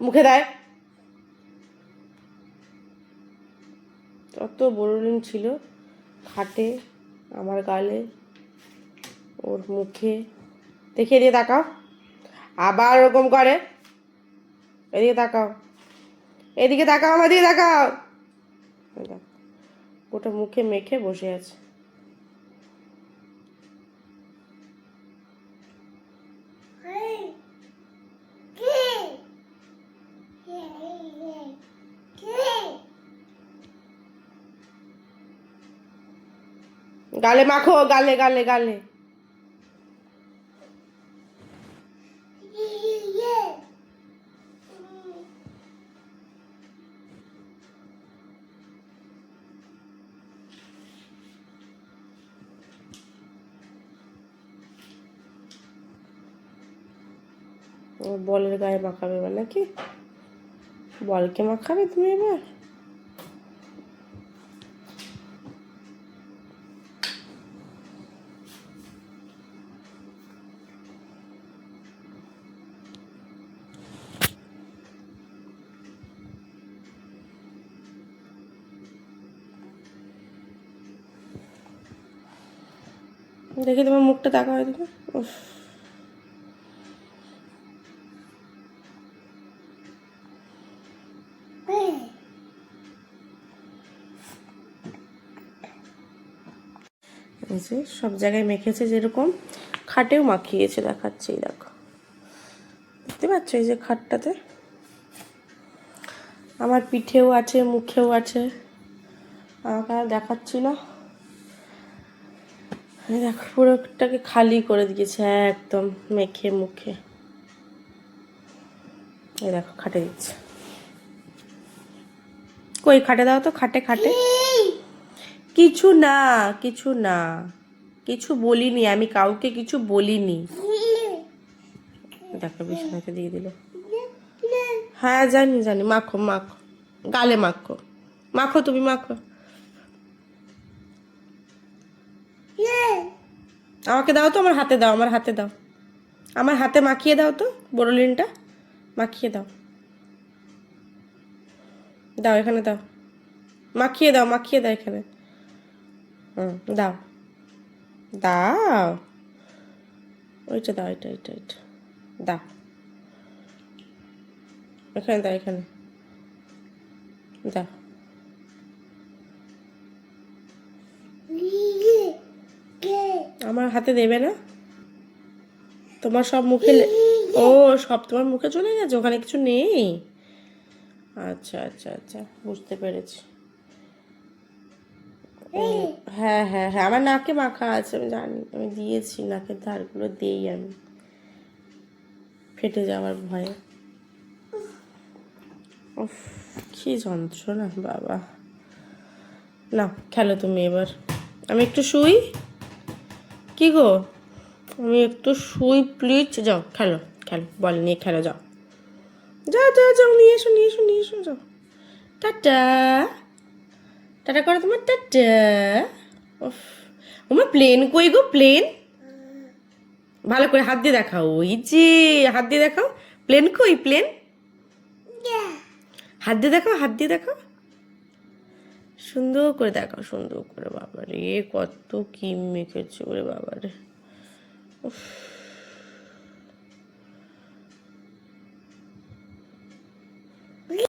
মুখে দেয়। কত বোরোলিন ছিল খাটে, আমার গালে, ওর মুখে। দেখে দিয়ে তাকাও, আবার ওরকম করে। এদিকে তাকাও, এদিকে তাকাও, আমার দিকে তাকাও। ওটা মুখে মেখে বসে আছে। গালে মাখো, গালে গালে গালে। বলের গায়ে মাখাবে এবার নাকি? বলকে মাখাবে তুমি এবার? দেখি তোমার মুখটা দেখা হয় দেখো। এই যে সব জায়গায় মেখেছে, যেরকম খাটেও মাখিয়েছে, দেখাচ্ছে। দেখো, দেখতে পাচ্ছ? এই যে খাটটাতে আমার পিঠেও আছে, মুখেও আছে। আমাকে আর দেখাচ্ছি না। দেখো পুরোটাকে খালি করে দিয়েছে একদম মেখে মুখে। এই দেখো খাটে দিচ্ছে। কই খাটে দাও তো, খাটে খাটে। কিছু না, কিছু না, কিছু বলিনি আমি, কাউকে কিছু বলিনি। দেখো বিছানাতে দিয়ে দিল। হ্যাঁ জানি জানি, মাখো মাখো, গালে মাখো, মাখো তুমি মাখো। আমাকে দাও তো, আমার হাতে দাও, আমার হাতে দাও, আমার হাতে মাখিয়ে দাও তো বোরোলিনটা, মাখিয়ে দাও। দাও এখানে দাও, মাখিয়ে দাও, মাখিয়ে দাও এখানে। দাও দাও, ওইটা দাও, এটা এটা এটা দাও, এখানে দাও, এখানে দাও। আমার হাতে দেবে না? তোমার সব মুখে ও সব তোমার মুখে চলে গেছে, ওখানে কিছু নেই। আচ্ছা আচ্ছা আচ্ছা, বুঝতে পেরেছি। হ্যাঁ হ্যাঁ হ্যাঁ, আমার নাকে মাখা আছে, আমি জানি, আমি দিয়েছি, নাকের ধারগুলো দিই আমি, ফেটে যাওয়ার ভয়ে। উফ, কি যন্ত্রণা বাবা। না খেলো তুমি এবার, আমি একটু শুই। কি গো, আমি একটু শুই প্লিজ। যাও খেলো, খেলো, বল নিয়ে খেলো, যাও যাও যাও যাও, নিয়ে এসো নিয়ে এসো নিয়ে এসো, যাও। টাটা টাটা করো তোমার, টাটা। উফ, আমার প্লেন কই গো, প্লেন? ভালো করে হাত দিয়ে দেখাও, ওই যে হাত দিয়ে দেখাও, প্লেন কই, প্লেন? হাত দিয়ে দেখাও, হাত দিয়ে দেখাও, সুন্দর করে দেখাও, সুন্দর করে। বাবা রে, কত কি মেখেছে ওরে বাবা রে। উফ।